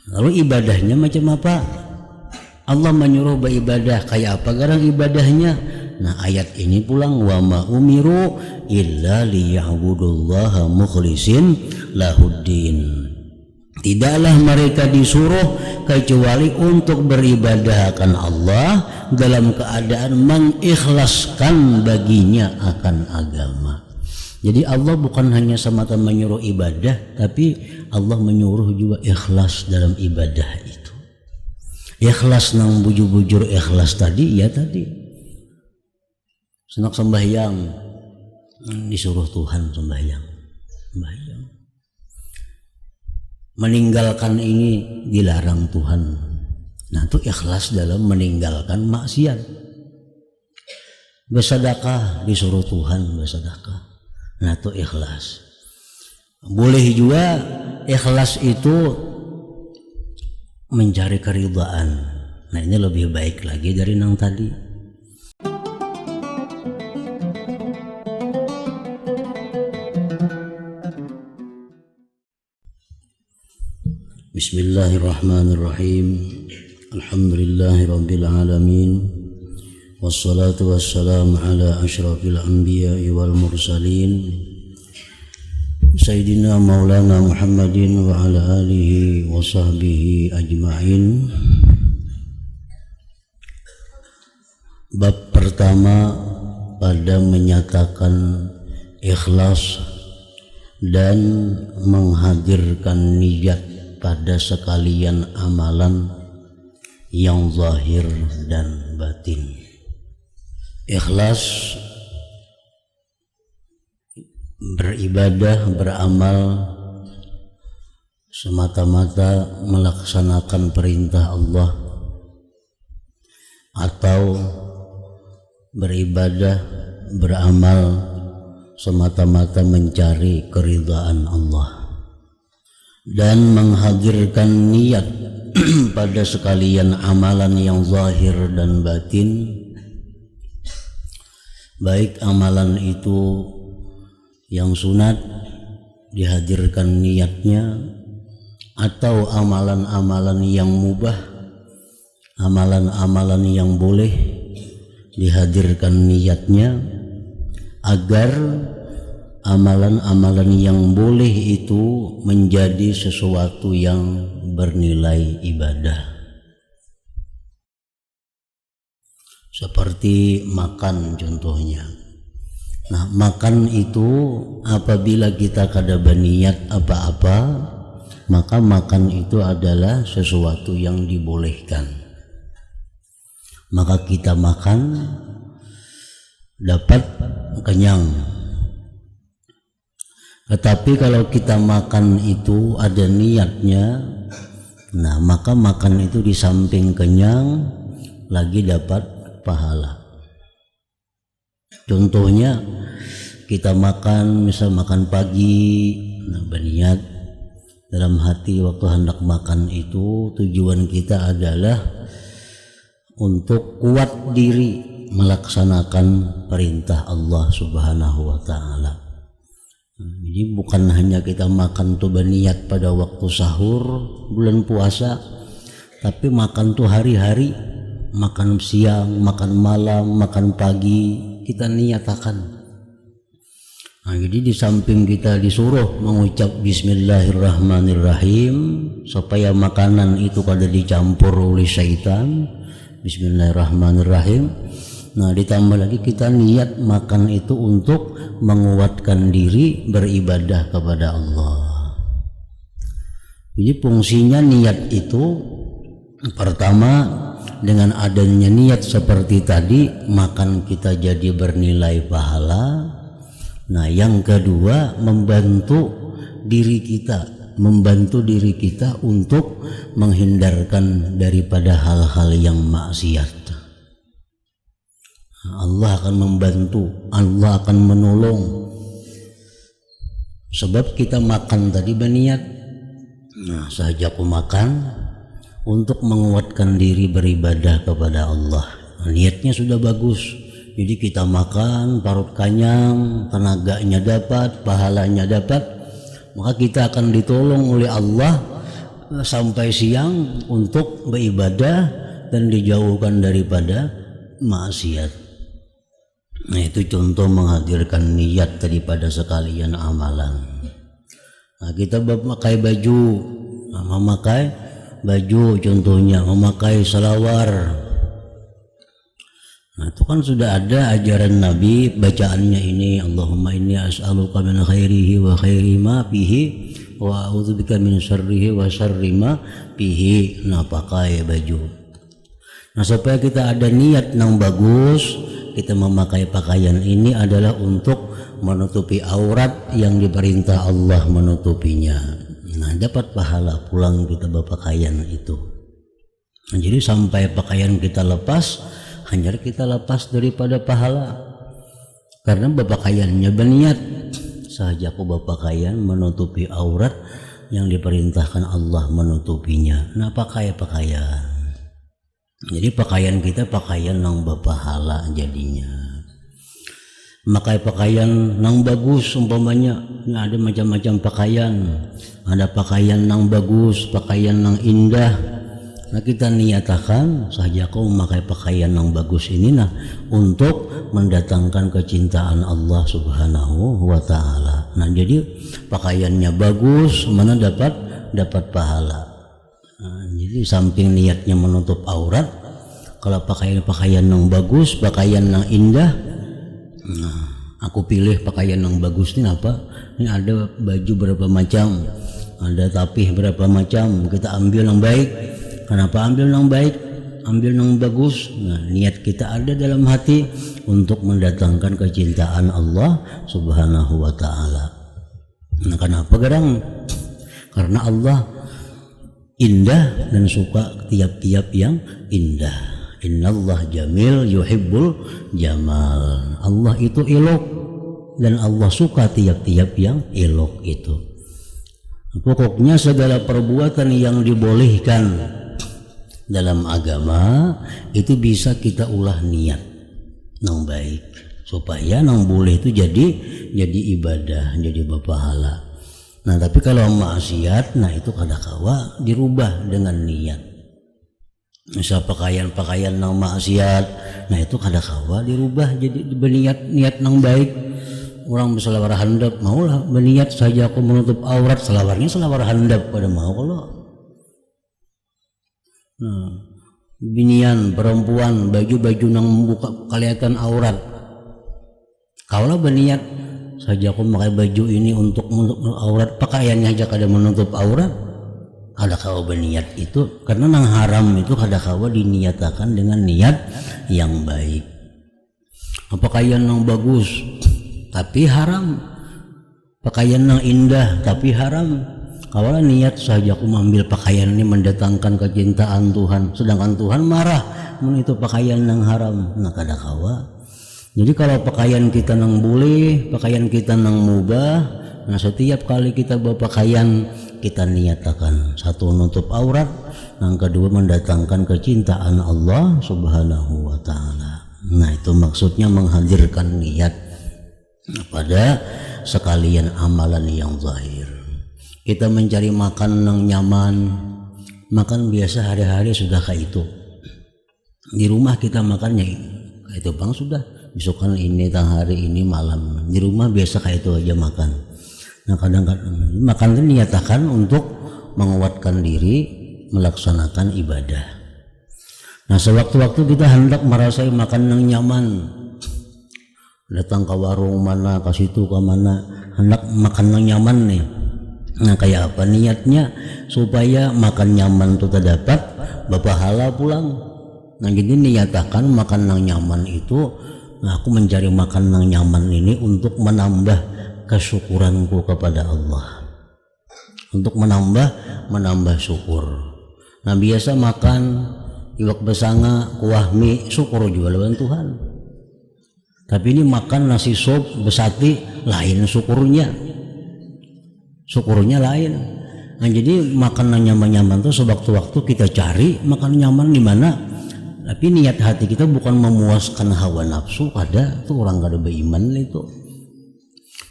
Lalu ibadahnya macam apa? Allah menyuruh beribadah kayak apa garang ibadahnya? Nah ayat ini pulang wa ma umiru illa liya'budullaha mukhlisin lahuddin. Tidaklah mereka disuruh kecuali untuk beribadah akan Allah dalam keadaan mengikhlaskan baginya akan agama. Jadi Allah bukan hanya semata menyuruh ibadah, tapi Allah menyuruh juga ikhlas dalam ibadah itu. Ikhlas nang bujur-bujur ikhlas tadi ya tadi. Senak sembahyang disuruh Tuhan sembahyang. Meninggalkan ini dilarang Tuhan. Nah itu ikhlas dalam meninggalkan maksiat. Bersedekah disuruh Tuhan bersedekah. Nah itu ikhlas. Boleh juga ikhlas itu mencari keridhaan. Nah ini lebih baik lagi dari yang tadi. Bismillahirrahmanirrahim. Alhamdulillahirabbil alamin. Wassalatu wassalamu ala asyrafil anbiya'i wal mursalin. Sayyidina Maulana Muhammadin wa ala alihi wa sahbihi ajma'in. Bab pertama pada menyatakan ikhlas dan menghadirkan niat pada sekalian amalan yang zahir dan batin. Ikhlas beribadah, beramal semata-mata melaksanakan perintah Allah atau beribadah, beramal semata-mata mencari keridhaan Allah dan menghadirkan niat pada sekalian amalan yang zahir dan batin, baik amalan itu yang sunat dihadirkan niatnya atau amalan-amalan yang mubah, amalan-amalan yang boleh dihadirkan niatnya, agar amalan-amalan yang boleh itu menjadi sesuatu yang bernilai ibadah. Seperti makan contohnya. Nah makan itu apabila kita kada berniat apa-apa, maka makan itu adalah sesuatu yang dibolehkan. Maka kita makan dapat kenyang. Tetapi kalau kita makan itu ada niatnya, nah maka makan itu di samping kenyang lagi dapat pahala. Contohnya kita makan, misal makan pagi, nah berniat dalam hati waktu hendak makan itu tujuan kita adalah untuk kuat diri melaksanakan perintah Allah Subhanahu wa ta'ala. Jadi bukan hanya kita makan tuh berniat pada waktu sahur bulan puasa, tapi makan tuh hari-hari, makan siang, makan malam, makan pagi, kita niatakan. Nah, jadi di samping kita disuruh mengucap Bismillahirrahmanirrahim supaya makanan itu kada dicampur oleh syaitan. Bismillahirrahmanirrahim. Nah ditambah lagi kita niat makan itu untuk menguatkan diri beribadah kepada Allah. Jadi fungsinya niat itu pertama, dengan adanya niat seperti tadi, makan kita jadi bernilai pahala. Nah yang kedua, membantu diri kita untuk menghindarkan daripada hal-hal yang maksiat. Allah akan membantu, Allah akan menolong. Sebab kita makan tadi berniat. Nah saja aku makan untuk menguatkan diri beribadah kepada Allah. Niatnya sudah bagus. Jadi kita makan, perut kenyang, tenaganya dapat, pahalanya dapat. Maka kita akan ditolong oleh Allah sampai siang untuk beribadah dan dijauhkan daripada maksiat. Nah, itu contoh menghadirkan niat daripada sekalian amalan. Nah, kita memakai baju, memakai baju contohnya memakai salawar. Nah, itu kan sudah ada ajaran Nabi, bacaannya ini Allahumma inni as'aluka min khairihi wa khairi ma fihi wa a'udzubika min syarrihi wa syarri ma fihi. Nah, pakai baju. Nah, supaya kita ada niat yang bagus, kita memakai pakaian ini adalah untuk menutupi aurat yang diperintah Allah menutupinya. Nah, dapat pahala pulang kita berpakaian itu. Nah, jadi sampai pakaian kita lepas, hanya kita lepas daripada pahala. Karena berpakaiannya berniat, saja aku berpakaian menutupi aurat yang diperintahkan Allah menutupinya. Nah, pakai pakaian. Jadi pakaian kita pakaian yang berpahala jadinya. Memakai pakaian yang bagus umpamanya, ada macam-macam pakaian. Ada pakaian yang bagus, pakaian yang indah. Nah, kita niatakan saja aku memakai pakaian yang bagus ini nah untuk mendatangkan kecintaan Allah Subhanahu wa taala. Nah, jadi pakaiannya bagus, mana dapat pahala. Nah, jadi samping niatnya menutup aurat, kalau pakaian yang bagus, pakaian yang indah, nah, aku pilih pakaian yang bagus ini apa? Ini ada baju berapa macam, ada tapih berapa macam, kita ambil yang baik. Kenapa ambil yang baik? Ambil yang bagus. Nah, niat kita ada dalam hati untuk mendatangkan kecintaan Allah Subhanahu wa taala. Nah, kenapa gerang? Karena Allah indah dan suka tiap-tiap yang indah. Innallah jamil yuhibbul jamal. Allah itu elok dan Allah suka tiap-tiap yang elok itu. Pokoknya segala perbuatan yang dibolehkan dalam agama itu bisa kita ulah niat yang baik supaya yang boleh itu jadi ibadah, jadi berpahala. Nah, tapi kalau maksiat, nah itu kadakawa dirubah dengan niat. Misal pakaian yang maksiat, nah itu kadakawa dirubah jadi berniat yang baik. Orang berselawar handap, maulah berniat saja aku menutup aurat, selawarnya selawar handap pada mau kalau. Nah, binian perempuan baju-baju yang membuka kelihatan aurat, kaulah berniat saja aku memakai baju ini untuk menutup aurat, pakaiannya aja kada menutup aurat, kada kau berniat itu karena nang haram itu kada kau diniatakan dengan niat yang baik. Pakaian yang bagus tapi haram, pakaian yang indah tapi haram. Kalau niat saja aku mengambil pakaian ini mendatangkan kecintaan Tuhan, sedangkan Tuhan marah itu pakaian yang haram. Nah, kada kawa. Jadi kalau pakaian kita nang boleh, pakaian kita nang mubah, nah setiap kali kita berpakaian kita niatakan satu menutup aurat, yang kedua mendatangkan kecintaan Allah Subhanahu wa taala. Nah, itu maksudnya menghadirkan niat pada sekalian amalan yang zahir. Kita mencari makan yang nyaman, makan biasa hari-hari sudah kayak itu. Di rumah kita makannya kayak itu bang sudah, besokan ini tang hari ini malam. Di rumah biasa kayak itu aja makan. Nah, kadang-kadang makan itu niatakan untuk menguatkan diri melaksanakan ibadah. Nah, sewaktu-waktu kita hendak merasai makan yang nyaman, datang ke warung mana, ke situ ke mana, hendak makan yang nyaman nih. Nah, kayak apa niatnya supaya makan nyaman itu terdapat berpahala pulang. Nah, jadi niatakan makan yang nyaman itu, nah aku mencari makan yang nyaman ini untuk menambah kesyukuranku kepada Allah, untuk menambah syukur. Nah, biasa makan iwak besanga, kuah mie, syukur juga lawan Tuhan. Tapi ini makan nasi sop besati, lain syukurnya lain. Nah, jadi makan nyaman-nyaman tuh sewaktu-waktu kita cari makan nyaman di mana, tapi niat hati kita bukan memuaskan hawa nafsu, ada tuh orang kada beriman itu.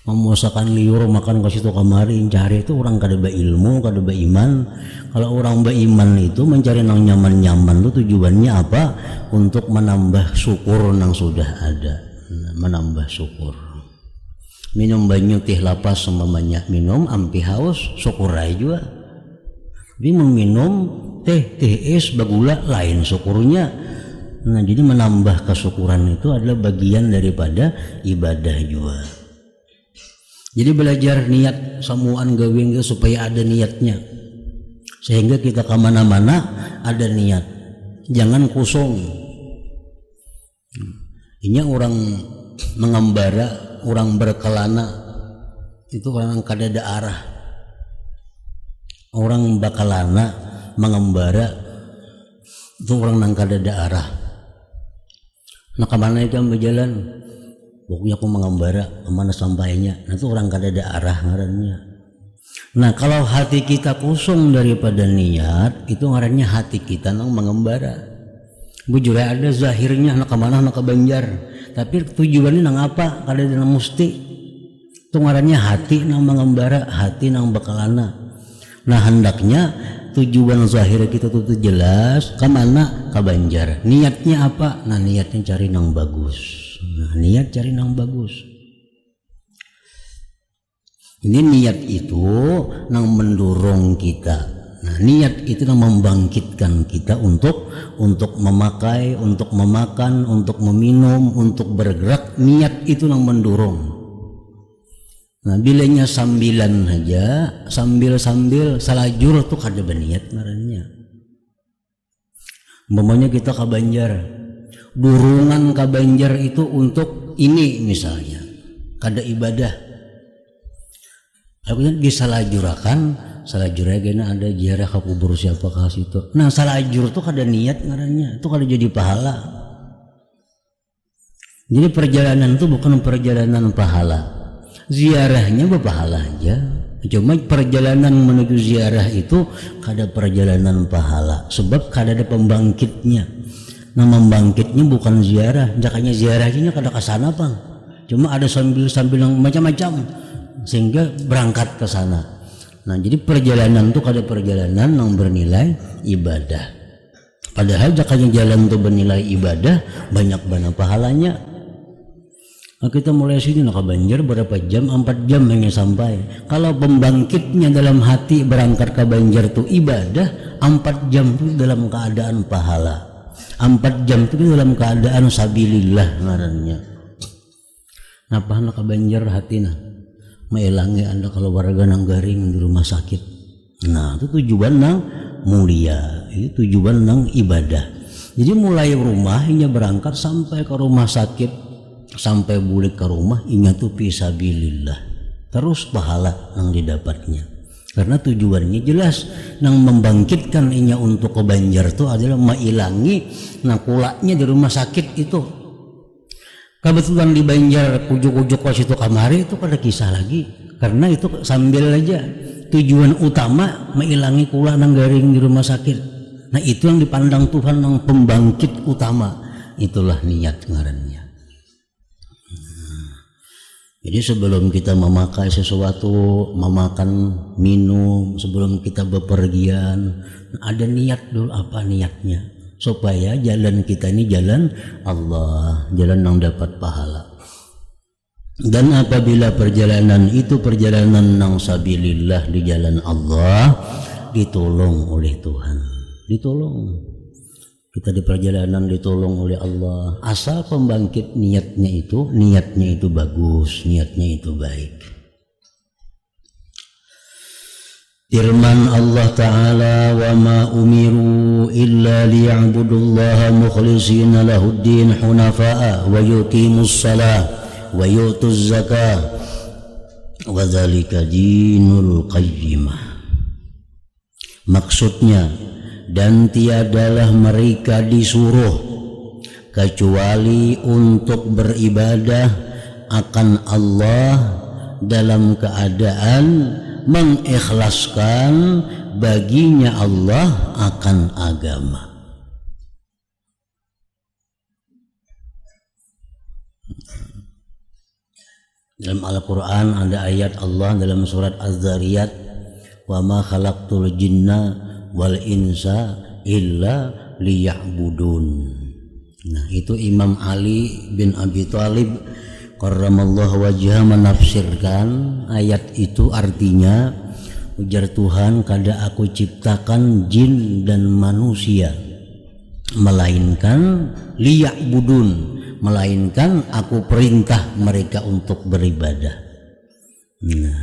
memuasakan liur makan ke situ kamari cari itu orang kada ilmu kada iman. Kalau orang beriman itu mencari nang nyaman-nyaman itu tujuannya apa? Untuk menambah syukur nang sudah ada, menambah syukur. Minum banyu teh lapas semuanya minum ampi haus syukur aja juga. Tapi meminum teh es bagula lain syukurnya. Nah jadi menambah kesyukuran itu adalah bagian daripada ibadah juga. Jadi belajar niat samuan gawing supaya ada niatnya, sehingga kita kemana-mana ada niat, jangan kosong. Ini orang mengembara, orang berkelana itu orang kada ada arah. Orang bakalana mengembara itu orang nang kada ada arah. Nah kemana itu berjalan? Pokoknya aku mengembara kemana sampainya. Nah itu orang kada ada arah ngarannya. Nah kalau hati kita kosong daripada niat, itu ngarannya hati kita nang mengembara. Bujur ada zahirnya nak kemana nak ke Banjar, tapi tujuannya nang apa? Kada ada nang musti. Itu ngarannya hati nang mengembara, hati nang bakalana. Nah hendaknya tujuan zahir kita itu jelas kemana ke Banjar. Niatnya apa? Nah niatnya cari nang bagus. Nah niat cari nang bagus. Ini niat itu nang mendorong kita. Nah niat itu nang membangkitkan kita untuk memakai, untuk memakan, untuk meminum, untuk bergerak. Niat itu nang mendorong. Nah bilanya sambilan aja, sambil salajur tuh kada berniat ngarannya. Umpamanya kita ke Banjar, durungan ke Banjar itu untuk ini misalnya, kada ibadah. Aku di salajurakan, salajurnya ada ziarah ke kubur siapa ke situ. Nah salajur tuh kada niat ngarannya, itu kada jadi pahala. Jadi perjalanan itu bukan perjalanan pahala. Ziarahnya berpahala aja, cuma perjalanan menuju ziarah itu kada perjalanan pahala, sebab kada ada pembangkitnya. Nah membangkitnya bukan ziarah, jakanya ziarahnya kada kesana bang, cuma ada sambil yang macam-macam sehingga berangkat ke sana. Nah jadi perjalanan itu kada perjalanan yang bernilai ibadah, padahal jakanya jalan itu bernilai ibadah banyak banget pahalanya. Nah, kita mulai sini nak ke Banjar berapa jam? 4 jam hanya sampai. Kalau pembangkitnya dalam hati berangkat ke Banjar itu ibadah, 4 jam itu dalam keadaan pahala. 4 jam itu dalam keadaan sabilillah ngarannya. Napa nak ke Banjar hatina? Maelangi anda kalau warga nang garing di rumah sakit. Nah itu tujuan nang mulia, itu tujuan nang ibadah. Jadi mulai rumah hingga berangkat sampai ke rumah sakit, sampai balik ke rumah ingat tuh fisabilillah, terus pahala yang didapatnya karena tujuannya jelas. Yang membangkitkan inya untuk ke Banjar itu adalah mailangi nakulaknya di rumah sakit itu. Kebetulan di Banjar ujuk-ujuk ke situ kamari itu pada kisah lagi, karena itu sambil aja tujuan utama mailangi kula nang garing di rumah sakit. Nah itu yang dipandang Tuhan yang pembangkit utama, itulah niat ngarannya. Jadi sebelum kita memakai sesuatu, memakan, minum, sebelum kita bepergian, ada niat dulu. Apa niatnya? Supaya jalan kita ini jalan Allah, jalan yang dapat pahala. Dan apabila perjalanan itu perjalanan nang sabilillah di jalan Allah, ditolong oleh Tuhan. Ditolong. Kita di perjalanan ditolong oleh Allah, asal pembangkit niatnya itu bagus, niatnya itu baik. Firman Allah Ta'ala, wa ma umiru illa liya'budullaha mukhlishina lahuddin hunafa'a wa yuqimus salah wa yu'tuz zakah wa dzalika dinul qayyimah. Maksudnya, dan tiadalah mereka disuruh kecuali untuk beribadah akan Allah dalam keadaan mengikhlaskan baginya Allah akan agama. Dalam Al-Quran ada ayat Allah dalam surat Az-Zariyat, wa ma khalaqtul jinna wal insa illa liya'budun. Nah, itu Imam Ali bin Abi Thalib karramallahu wajhah menafsirkan ayat itu, artinya ujar Tuhan, kada aku ciptakan jin dan manusia melainkan liya'budun, melainkan aku perintah mereka untuk beribadah. Nah,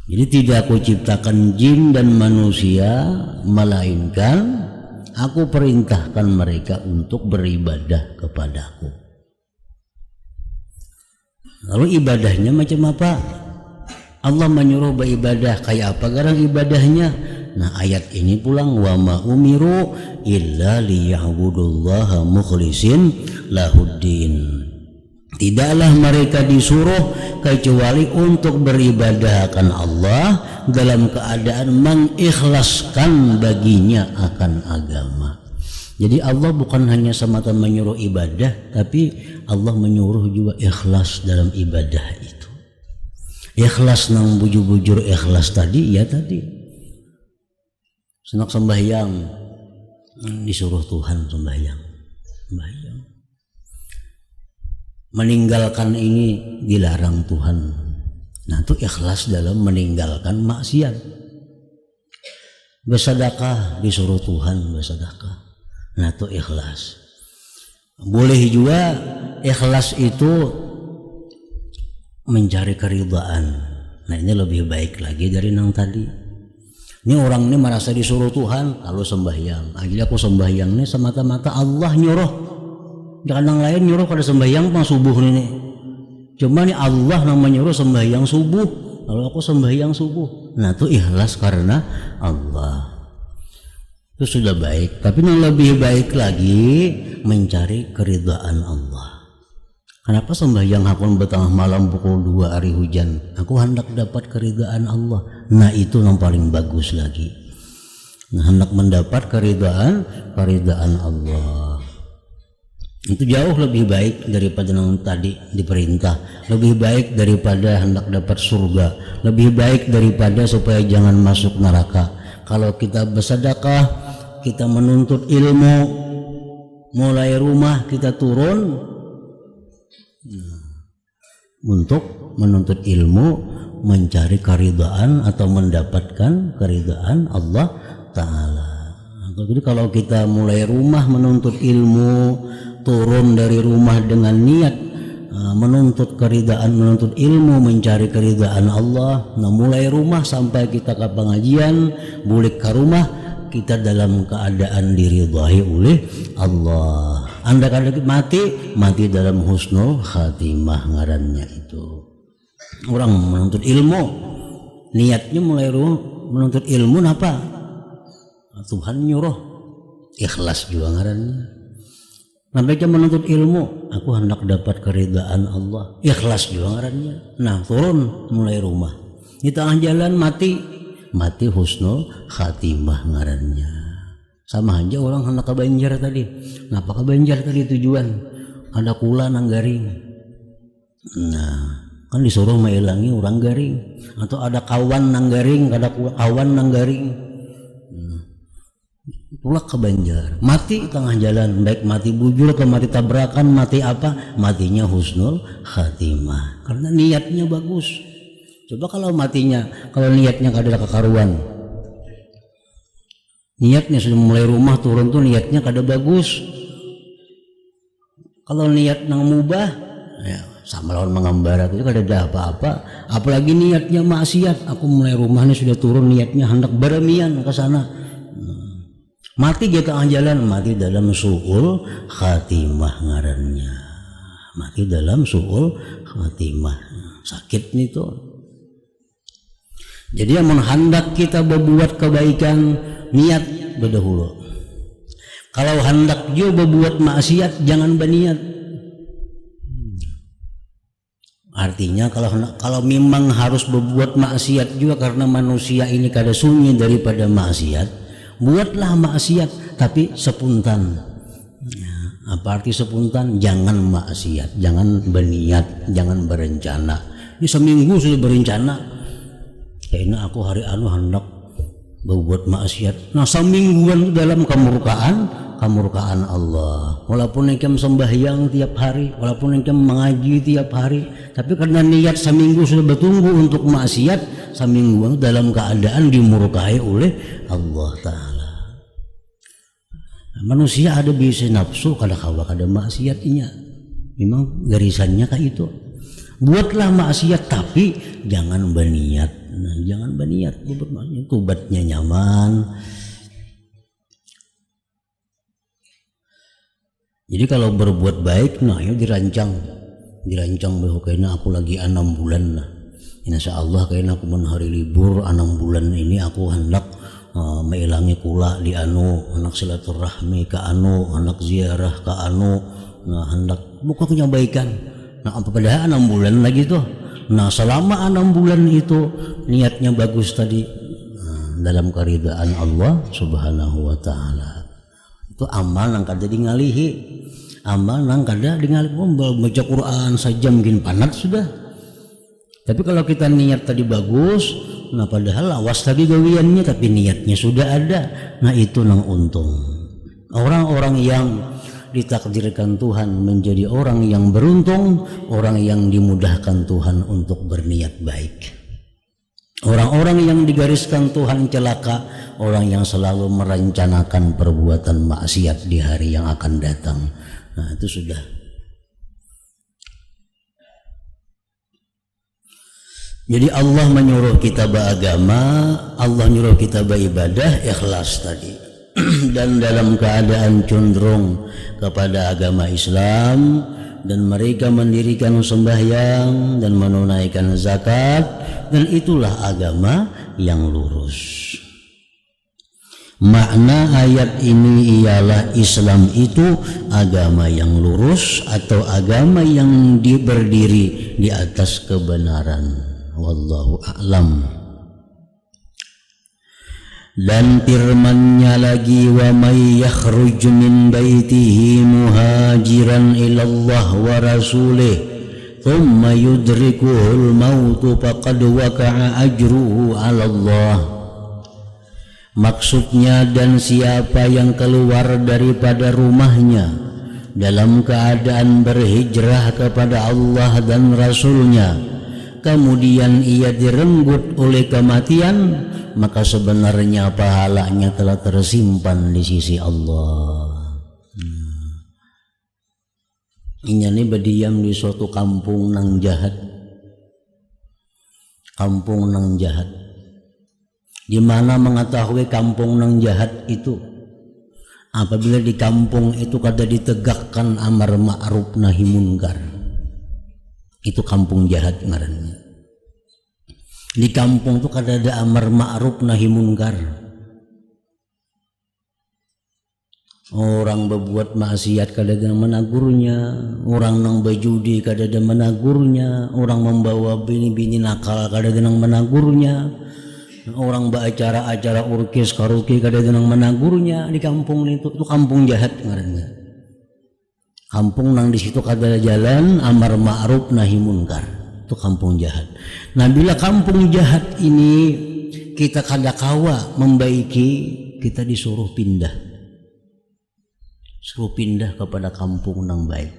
jadi tidak aku ciptakan jin dan manusia, melainkan aku perintahkan mereka untuk beribadah kepadaku. Lalu ibadahnya macam apa? Allah menyuruh beribadah kayak apa garang ibadahnya? Nah, ayat ini pulang, wa ma umiru illa liya'budullaha mukhlisin lahuddin. Tidaklah mereka disuruh kecuali untuk beribadah akan Allah dalam keadaan mengikhlaskan baginya akan agama. Jadi Allah bukan hanya semata menyuruh ibadah, tapi Allah menyuruh juga ikhlas dalam ibadah itu. Ikhlas nang bujur-bujur ikhlas tadi, ya tadi senak sembahyang, disuruh Tuhan sembahyang. Meninggalkan ini dilarang Tuhan. Nah, itu ikhlas dalam meninggalkan maksiat. Bersedekah disuruh Tuhan bersedekah. Nah, itu ikhlas. Boleh juga ikhlas itu mencari keridhaan. Nah, ini lebih baik lagi dari yang tadi. Ini orang ini merasa disuruh Tuhan kalau sembahyang. Akhirnya aku sembahyang ini semata-mata Allah nyuruh. Jangan yang lain nyuruh pada sembahyang pas subuh ini. Cuma ini Allah yang menyuruh sembahyang subuh. Lalu aku sembahyang subuh. Nah, itu ikhlas karena Allah. Itu sudah baik. Tapi yang lebih baik lagi mencari keridhaan Allah. Kenapa sembahyang aku bertengah malam pukul 2 hari hujan? Aku hendak dapat keridhaan Allah. Nah, itu yang paling bagus lagi. Nah, hendak mendapat keridhaan Allah. Itu jauh lebih baik daripada yang tadi diperintah. Lebih baik daripada hendak dapat surga. Lebih baik daripada supaya jangan masuk neraka. Kalau kita bersedekah, kita menuntut ilmu, mulai rumah kita turun untuk menuntut ilmu, mencari keridhaan atau mendapatkan keridhaan Allah Ta'ala. Jadi kalau kita mulai rumah menuntut ilmu, turun dari rumah dengan niat menuntut keridhaan, menuntut ilmu, mencari keridhaan Allah, nah mulai rumah sampai kita ke pengajian, balik ke rumah, kita dalam keadaan diridhai oleh Allah. Anda kada mati dalam husnul khatimah ngarannya itu. Orang menuntut ilmu, niatnya mulai menuntut ilmu apa? Tuhan nyuruh, ikhlas juga ngarannya. Sampai menuntut ilmu, aku hendak dapat keridhaan Allah, ikhlas juga ngarannya. Nah, turun mulai rumah, di tengah jalan mati husnul khatimah ngarannya. Sama aja orang hendak ke Banjar tadi. Ngapa ke Banjar tadi tujuan? Ada kula nang garing. Nah, kan disuruh mailangi orang garing. Atau ada kawan nang garing, ada kawan nang garing. Pulang ke Banjar, mati tengah jalan, baik mati bujur atau mati tabrakan, mati apa? Matinya husnul khatimah. Karena niatnya bagus. Coba kalau niatnya kada kekaruan. Niatnya sudah mulai rumah turun tuh niatnya kada bagus. Kalau niat nang mubah, ya sama lawan mengembara itu kada ada apa-apa. Apalagi niatnya maksiat. Aku mulai rumah ini sudah turun niatnya hendak beremian ke sana. Mati di tengah jalan, mati dalam su'ul khatimah ngarannya. Mati dalam su'ul khatimah. Sakit nih tuh. Jadi yang hendak kita berbuat kebaikan, niat berdahulu. Kalau hendak juga berbuat maksiat, jangan berniat. Artinya kalau memang harus berbuat maksiat juga karena manusia ini kada sunyi daripada maksiat, buatlah maksiat tapi sepuntan. Ya, Apa arti spontan? Jangan maksiat, jangan berniat, jangan berencana. Ini seminggu sudah berencana, kayaknya aku hari anu hendak berbuat maksiat. Nah semingguan dalam kemurkaan Allah. Walaupun engkau sembahyang tiap hari, walaupun engkau mengaji tiap hari, tapi karena niat seminggu sudah bertunggu untuk maksiat, semingguan dalam keadaan dimurkai oleh Allah Ta'ala. Manusia ada bisa nafsu kada kawa kada maksiatnya, memang garisannya kayak itu. Buatlah maksiat tapi jangan berniat. Nah, jangan berniat buat maksiat, tobatnya nyaman. Jadi kalau berbuat baik, nah ya dirancang bahwa kayaknya aku lagi 6 bulan lah. Insya Allah kayaknya aku hari libur 6 bulan ini aku hendak mailangi kula di anu, anak silaturahmi ke anu, anak ziarah ke anu, nah hendak buka kenyabaikan. Nah apa padahal 6 bulan lagi tuh. Nah selama 6 bulan itu niatnya bagus tadi, dalam keridaan Allah Subhanahu wa Ta'ala, itu amal nang kada ngalihi, amal nang kada ngalihi. Baca Quran sajam mungkin panat sudah. Tapi kalau kita niat tadi bagus, nah padahal awas tadi gawiannya tapi niatnya sudah ada, nah itu nang untung. Orang-orang yang ditakdirkan Tuhan menjadi orang yang beruntung, orang yang dimudahkan Tuhan untuk berniat baik. Orang-orang yang digariskan Tuhan celaka, orang yang selalu merencanakan perbuatan maksiat di hari yang akan datang. Nah itu sudah. Jadi Allah menyuruh kita beragama, Allah menyuruh kita beribadah ikhlas tadi. Dan dalam keadaan cenderung kepada agama Islam, dan mereka mendirikan sembahyang dan menunaikan zakat, dan itulah agama yang lurus. Makna ayat ini ialah Islam itu agama yang lurus atau agama yang berdiri di atas kebenaran. Wallahu a'lam. Dan firman-Nya lagi, wa may yakhruj min baitihi muhajiran ila Allah wa rasulih thumma yudrikuhul mautu faqad waqa'a ajruhu 'ala Allah. Maksudnya, dan siapa yang keluar daripada rumahnya dalam keadaan berhijrah kepada Allah dan Rasulnya, kemudian ia direnggut oleh kematian, maka sebenarnya pahalanya telah tersimpan di sisi Allah. Ini berdiam di suatu kampung nang jahat, kampung nang jahat. Di mana mengetahui kampung nang jahat itu? Apabila di kampung itu kada ditegakkan amar ma'ruf nahi munkar, itu kampung jahat ngarannya. Di kampung itu kada ada amar ma'ruf nahi munkar. Orang berbuat maksiat kada ada menagurnya, orang nang berjudi kada ada menagurnya, orang membawa bini-bini nakal kada ada menagurnya, orang beracara-acara orkes karaoke kada ada menagurnya. Di kampung itu kampung jahat ngarannya. Kampung nang di situ kada jalan amar ma'ruf nahi munkar, itu kampung jahat. Nah bila kampung jahat ini kita kada kawa membaiki, kita disuruh pindah, suruh pindah kepada kampung nang baik.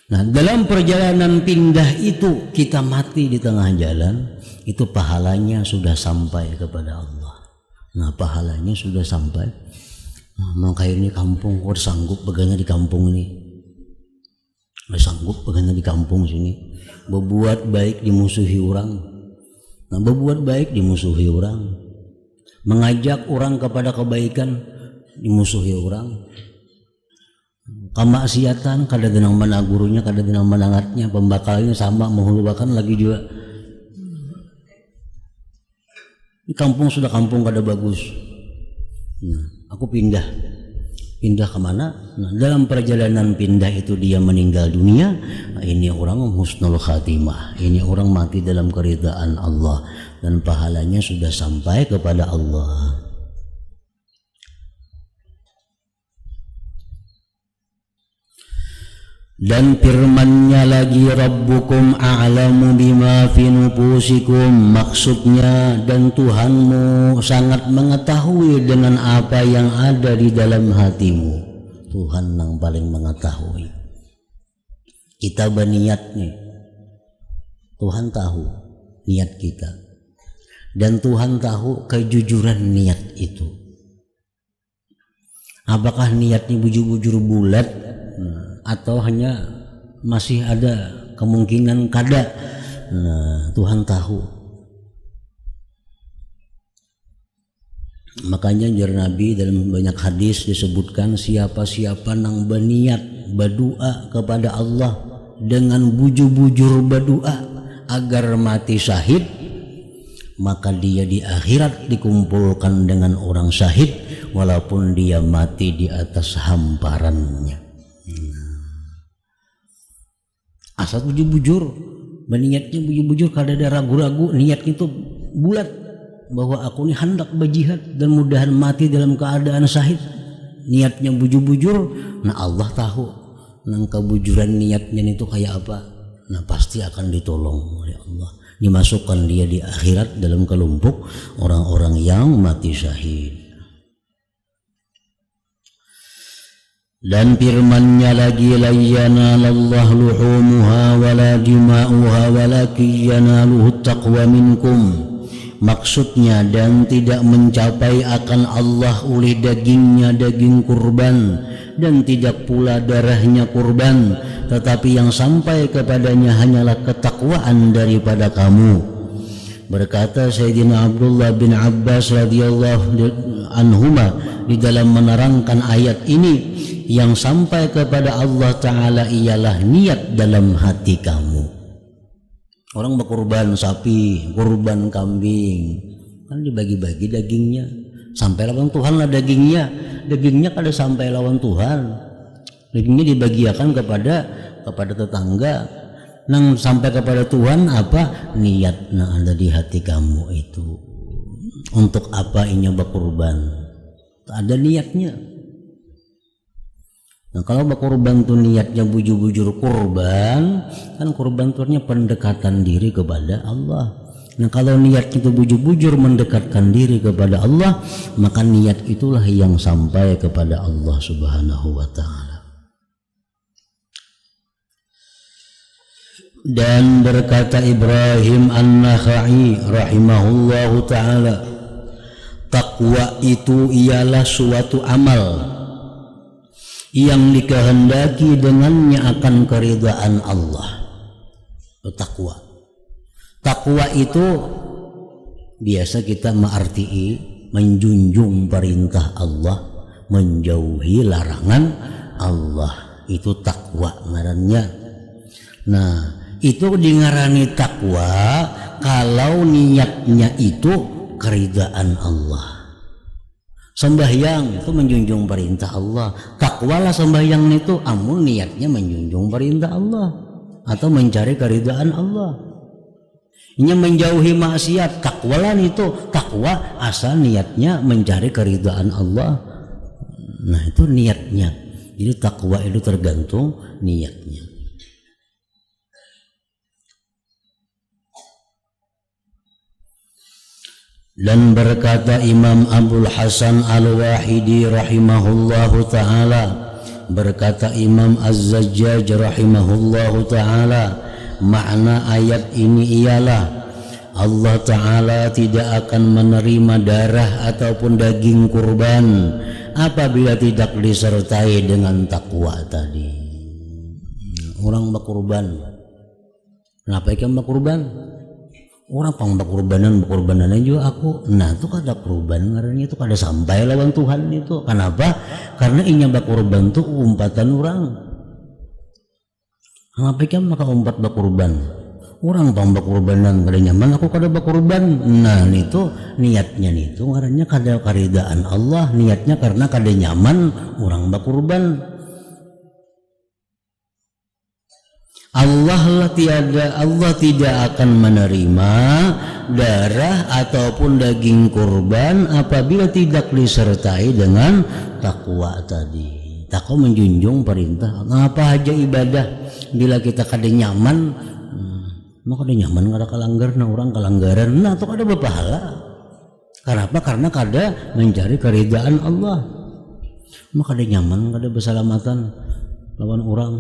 Nah dalam perjalanan pindah itu kita mati di tengah jalan, itu pahalanya sudah sampai kepada Allah. Nah pahalanya sudah sampai. Maka ini kampung, kau sanggup bagaimana di kampung ini? Sanggup bagaimana di kampung sini? Berbuat baik dimusuhi orang. Nah, berbuat baik dimusuhi orang. Mengajak orang kepada kebaikan dimusuhi orang. Kemaksiatan kada denang menagurunya, kada denang menangatnya, pembakalnya sama menghulubakan lagi juga. Di kampung sudah kampung kada bagus. Nah, aku pindah kemana? Nah, dalam perjalanan pindah itu dia meninggal dunia. Nah, ini orang husnul khatimah, ini orang mati dalam keridaan Allah dan pahalanya sudah sampai kepada Allah. Dan firman-Nya lagi, Rabbukum a'lamu bima fi nufusikum, maksudnya dan Tuhanmu sangat mengetahui dengan apa yang ada di dalam hatimu. Tuhan yang paling mengetahui. Kita berniat nih, Tuhan tahu niat kita, dan Tuhan tahu kejujuran niat itu. Apakah niatnya bujur-bujur bulat, atau hanya masih ada kemungkinan kada? Nah, Tuhan tahu. Makanya jar Nabi dalam banyak hadis disebutkan, siapa-siapa nang berniat berdoa kepada Allah dengan bujur-bujur berdoa agar mati syahid, maka dia di akhirat dikumpulkan dengan orang syahid walaupun dia mati di atas hamparannya. Asal bujur-bujur, berniatnya bujur-bujur, kada ada ragu-ragu, niatnya itu bulat bahwa aku ini hendak berjihad dan mudahan mati dalam keadaan syahid. Niatnya bujur-bujur, nah Allah tahu nang kebujuran niatnya itu kayak apa. Nah pasti akan ditolong oleh Allah, dimasukkan dia di akhirat dalam kelompok orang-orang yang mati syahid. Dan firman-Nya lagi, la yanalallahu luhumuha wala dima'uha walakin yanaluhu taqwa minkum, maksudnya dan tidak mencapai akan Allah oleh dagingnya daging kurban, dan tidak pula darahnya kurban, tetapi yang sampai kepadanya hanyalah ketakwaan daripada kamu. Berkata Sayyidina Abdullah bin Abbas radhiyallahu anhuma di dalam menerangkan ayat ini, yang sampai kepada Allah Ta'ala ialah niat dalam hati kamu. Orang berkurban sapi, kurban kambing, kan dibagi-bagi dagingnya, sampai lawan Tuhan lah dagingnya. Dagingnya kada sampai lawan Tuhan, dagingnya dibagiakan kepada tetangga. Nang sampai kepada Tuhan apa? Niat nah ada di hati kamu itu. Untuk apa ini berkurban? Ada niatnya. Nah kalau berkurban tuh niatnya bujur-bujur kurban, kan kurban tuh pendekatan diri kepada Allah. Nah kalau niat itu bujur-bujur mendekatkan diri kepada Allah, maka niat itulah yang sampai kepada Allah Subhanahu wa Ta'ala. Dan berkata Ibrahim An-Nakhai rahimahullahu ta'ala, takwa itu ialah suatu amal yang dikehendaki dengannya akan keridhaan Allah. Takwa. Takwa itu biasa kita mengarti menjunjung perintah Allah, menjauhi larangan Allah. Itu takwa ngarannya. Nah, itu dingarani takwa kalau niatnya itu keridhaan Allah. Sembahyang itu menjunjung perintah Allah. Takwalah sembahyang itu amun niatnya menjunjung perintah Allah atau mencari keridhaan Allah. Ini menjauhi maksiat, takwalah itu takwa asal niatnya mencari keridhaan Allah. Nah itu niatnya. Jadi takwa itu tergantung niatnya. Dan berkata Imam Abdul Hasan Al-Wahidi rahimahullahu ta'ala, berkata Imam Az-Zajjaj rahimahullahu ta'ala, makna ayat ini ialah Allah Ta'ala tidak akan menerima darah ataupun daging kurban apabila tidak disertai dengan takwa tadi. Orang berkurban, kenapa ikan berkurban? Orang pang berkurbanan juga aku. Nah itu kada kurban ngarannya itu kada sampai lawan Tuhan itu. Kenapa? Karena inya berkurban itu umpatan orang. Kenapa ikan maka umpat berkurban? Orang pang berkurbanan kada nyaman, aku kada berkurban. Nah itu niatnya itu ngarannya kada karidaan Allah. Niatnya karena kada nyaman orang berkurban. Allah tidak akan menerima darah ataupun daging kurban apabila tidak disertai dengan takwa tadi. Takwa menjunjung perintah. Ngapa aja ibadah bila kita kada nyaman, maka kada nyaman kada kalanggar, nah orang kalanggaran, nah atau kada berpahala. Kenapa? Karena kada mencari keridaan Allah. Maka kada nyaman, kada berselamatan lawan orang.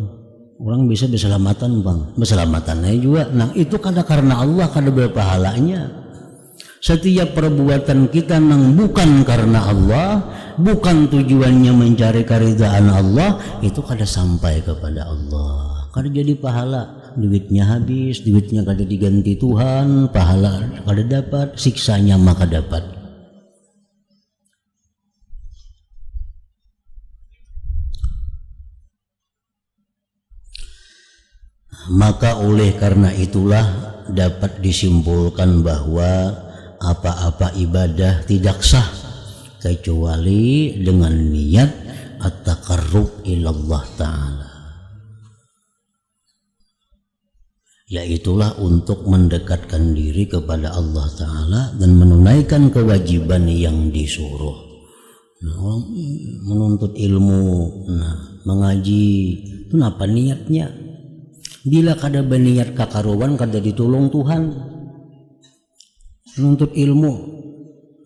Orang bisa berselamatan bang, berselamatan aja juga. Nah itu kada karena Allah, kada berpahalanya. Setiap perbuatan kita nang bukan karena Allah, bukan tujuannya mencari keridaan Allah, itu kada sampai kepada Allah, kada jadi pahala. Duitnya habis, duitnya kada diganti Tuhan, pahala kada dapat, siksanya maka dapat. Maka oleh karena itulah dapat disimpulkan bahwa apa-apa ibadah tidak sah kecuali dengan niat at-taqarrub ilallah ta'ala, yaitulah untuk mendekatkan diri kepada Allah Ta'ala dan menunaikan kewajiban yang disuruh. Nah, menuntut ilmu, nah, mengaji itu apa niatnya? Bila kada berniat kakaruan kada ditolong Tuhan. Menuntut ilmu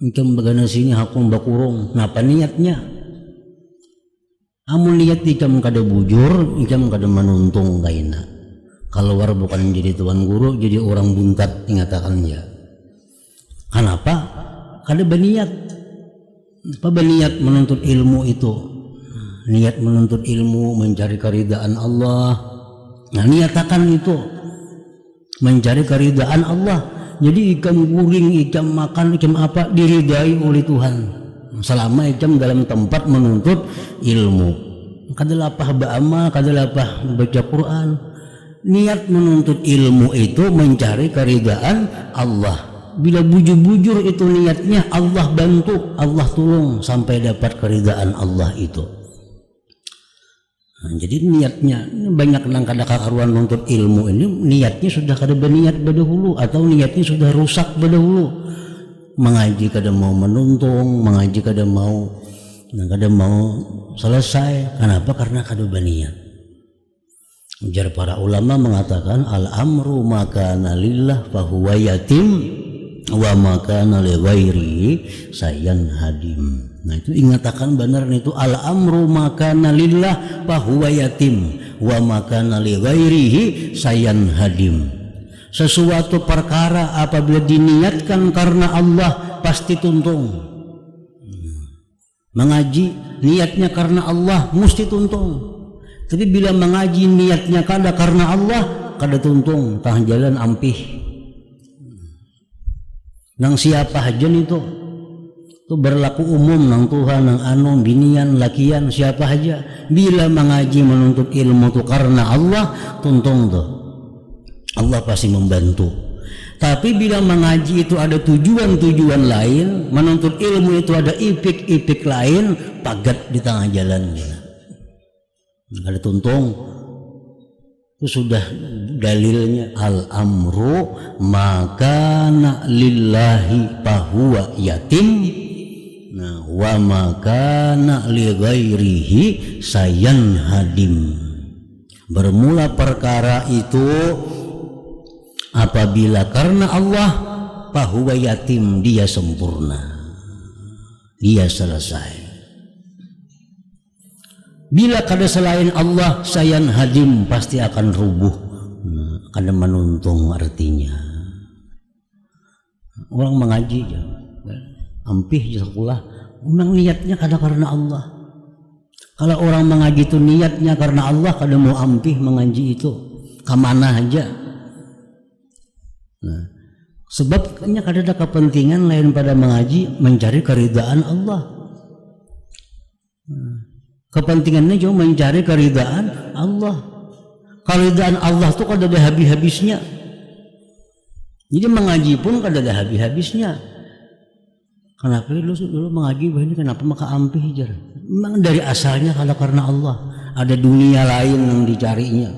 ikam bagana sini hakung bakurung, napa niatnya? Amun niat ikam kada bujur, ikam kada menuntung kaina. Keluar bukan jadi tuan guru, jadi orang buntat ingatakan ya. Kenapa? Kada berniat. Apa berniat menuntut ilmu itu? Niat menuntut ilmu mencari keridaan Allah. Nah niatakan itu mencari keridaan Allah. Jadi ikam guring, ikam makan, ikam apa diridai oleh Tuhan. Selama ikam dalam tempat menuntut ilmu. Kadalapah ba'amal, kadalapah baca Quran. Niat menuntut ilmu itu mencari keridaan Allah. Bila bujur-bujur itu niatnya, Allah bantu, Allah tolong sampai dapat keridaan Allah itu. Nah, jadi niatnya banyak nang kada karuan nuntut ilmu ini niatnya sudah kada berniat berdahulu atau niatnya sudah rusak berdahulu. Mengaji kada mau menuntung, mengaji kada mau selesai. Kenapa? Karena kada berniat. Ujar para ulama mengatakan al-amru makana lillah fahuwa yatim wa makana li ghairi sayan hadim. Nah itu ingatakan benar itu al-amru makana lillah fahuwa yatim wa makana li ghairihi sayan hadim. Sesuatu perkara apabila diniatkan karena Allah pasti tuntung. Mengaji niatnya karena Allah mesti tuntung. Tapi bila mengaji niatnya kada karena Allah kada tuntung, tah jalan ampih. Nang siapa hajan itu berlaku umum nang Tuhan nang anu binian lakian siapa aja bila mengaji menuntut ilmu itu karena Allah tuntung tuh Allah pasti membantu. Tapi bila mengaji itu ada tujuan-tujuan lain, menuntut ilmu itu ada ipik-ipik lain, pagat di tengah jalan ada tuntung. Itu sudah dalilnya al-amru makana lillahi fahuwa yatim. Nah, wa makana li ghairihi sayan hadim. Bermula perkara itu apabila karena Allah fahuwa yatim, dia sempurna, dia selesai. Bila kada selain Allah sayan hadim, pasti akan rubuh. Nah, kada menuntung artinya. Orang mengaji ampih sekolah, memang niatnya kada karena Allah. Kalau orang mengaji itu niatnya karena Allah, kada mau ampih mengaji itu kemana aja. Nah, sebabnya kada ada kepentingan lain pada mengaji mencari keridaan Allah. Kepentingannya cuma mencari keridaan Allah. Keridaan Allah itu kada ada habis-habisnya. Jadi mengaji pun kada ada habis-habisnya. Kenapa dulu mengaji ini kenapa maka ampih jar? Memang dari asalnya kalau karena Allah, ada dunia lain yang dicarinya.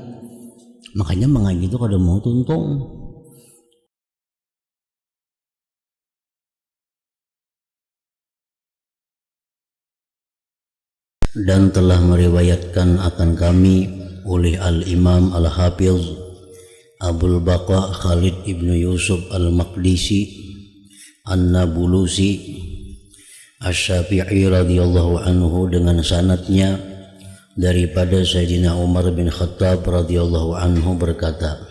Makanya mengaji itu kada mau tuntung. dan telah meriwayatkan akan kami oleh Al-Imam Al-Hafiz Abul Baqa Khalid ibnu Yusuf Al-Maqdisi An-Nabulusi Asy-Syafi'i radhiyallahu anhu dengan sanadnya daripada Sayyidina Umar bin Khattab radhiyallahu anhu berkata,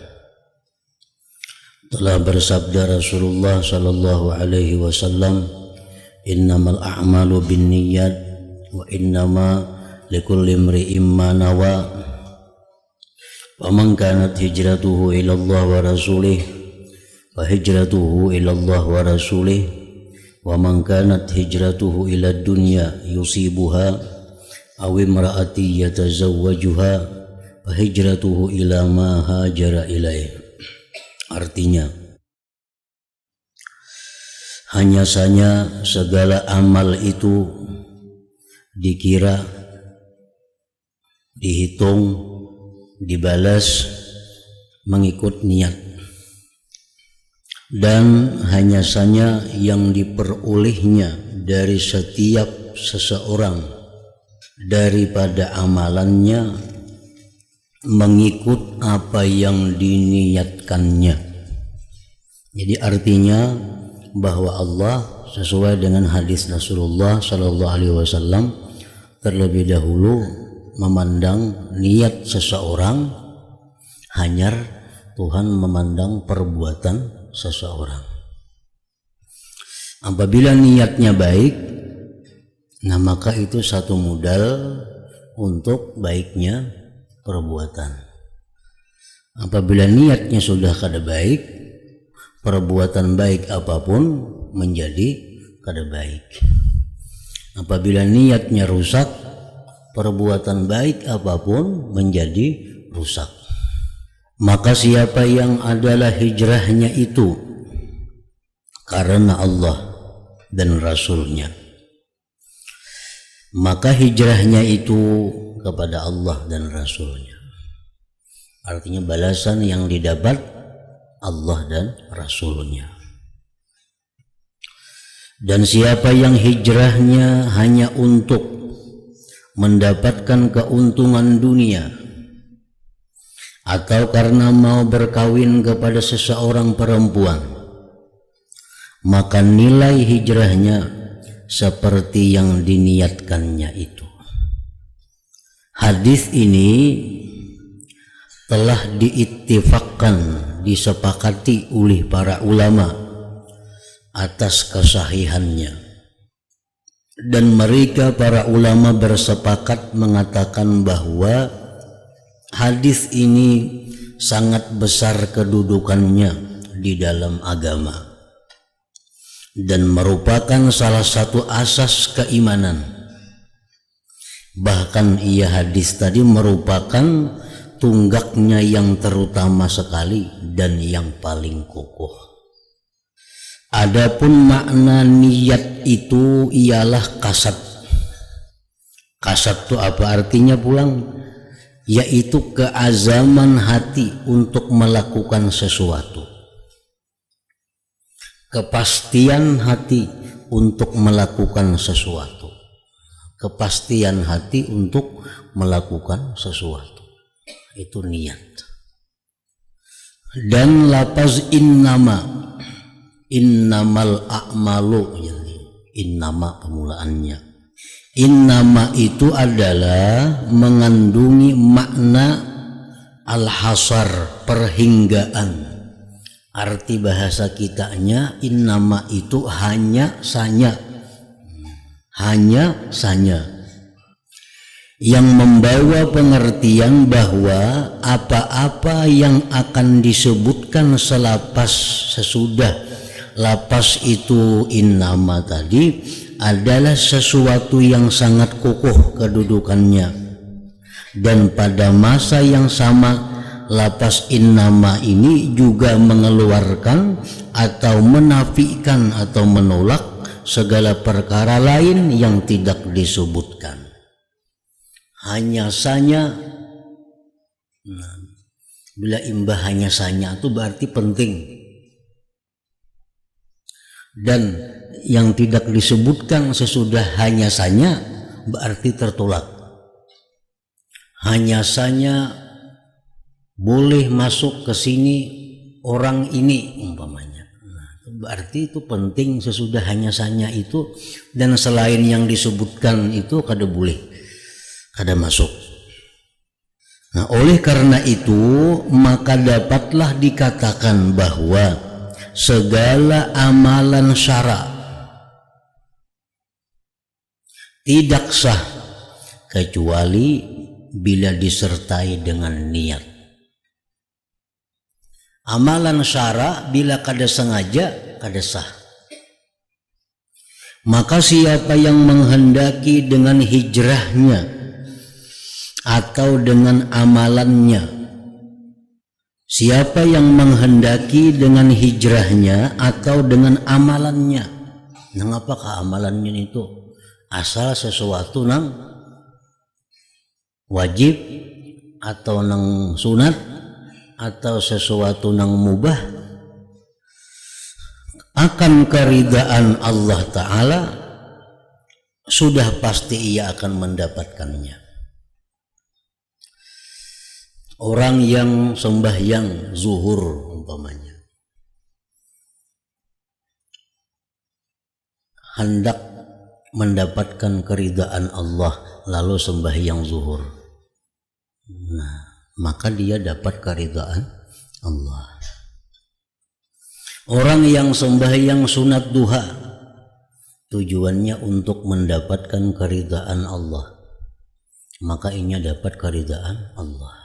telah bersabda Rasulullah sallallahu alaihi wasallam, innamal a'malu binniyat wa innama likulli imri'in ma nawa, wa man kanat hijratuhu ila Allah wa rasulih fa hijratuhu ila Allah wa rasulih, wa man kanat hijratuhu ila dunya yusibuha aw imra'ati yatazawwajuha fa hijratuhu ila ma hajara ilaih. Artinya, hanya saja segala amal itu dikira, dihitung, dibalas mengikut niat, dan hanya saja yang diperolehnya dari setiap seseorang daripada amalannya mengikut apa yang diniatkannya. Jadi artinya bahwa Allah sesuai dengan hadis Rasulullah sallallahu alaihi wasallam terlebih dahulu memandang niat seseorang, hanyar Tuhan memandang perbuatan seseorang. Apabila niatnya baik, nah maka itu satu modal untuk baiknya perbuatan. Apabila niatnya sudah kada baik, perbuatan baik apapun menjadi kada baik. Apabila niatnya rusak, perbuatan baik apapun menjadi rusak. Maka siapa yang adalah hijrahnya itu karena Allah dan Rasulnya, maka hijrahnya itu kepada Allah dan Rasulnya. Artinya balasan yang didapat Allah dan Rasulnya. Dan siapa yang hijrahnya hanya untuk mendapatkan keuntungan dunia, atau karena mau berkawin kepada seseorang perempuan, maka nilai hijrahnya seperti yang diniatkannya itu. Hadis ini telah diittifaqkan, disepakati oleh para ulama atas kesahihannya, dan mereka para ulama bersepakat mengatakan bahwa hadis ini sangat besar kedudukannya di dalam agama dan merupakan salah satu asas keimanan. Bahkan hadis tadi merupakan tunggaknya yang terutama sekali dan yang paling kokoh. Adapun makna niat itu ialah kasad. Kasad itu apa artinya pulang? Yaitu keazaman hati untuk melakukan sesuatu, kepastian hati untuk melakukan sesuatu, kepastian hati untuk melakukan sesuatu, itu niat. Dan lafaz innamal a'malu, innama pemulaannya. Innama itu adalah mengandungi makna al-hasar, perhinggaan. Arti bahasa kitanya innama itu hanya sanya, yang membawa pengertian bahwa apa-apa yang akan disebutkan sesudah lapas itu innama tadi adalah sesuatu yang sangat kokoh kedudukannya, dan pada masa yang sama lapas innama ini juga mengeluarkan atau menafikan atau menolak segala perkara lain yang tidak disebutkan. Hanya saja, bila imbah hanya saja itu berarti penting, dan yang tidak disebutkan sesudah hanya saja berarti tertolak. hanya saja boleh masuk ke sini orang ini umpamanya. Nah, berarti itu penting sesudah hanya saja itu, dan selain yang disebutkan itu kada boleh, kada masuk. Nah, oleh karena itu maka dapatlah dikatakan bahwa segala amalan syara tidak sah kecuali bila disertai dengan niat. Amalan syara bila kada sengaja kada sah. Maka siapa yang menghendaki dengan hijrahnya atau dengan amalannya, siapa yang menghendaki dengan hijrahnya atau dengan amalannya. Nah, apakah amalannya itu? Asal sesuatu nang wajib atau nang sunat atau sesuatu nang mubah, akan keridaan Allah Ta'ala sudah pasti ia akan mendapatkannya. Orang yang sembahyang zuhur umpamanya hendak mendapatkan keridaan Allah lalu sembahyang zuhur, nah maka dia dapat keridaan Allah. Orang yang sembahyang sunat duha tujuannya untuk mendapatkan keridaan Allah, maka ia dapat keridaan Allah.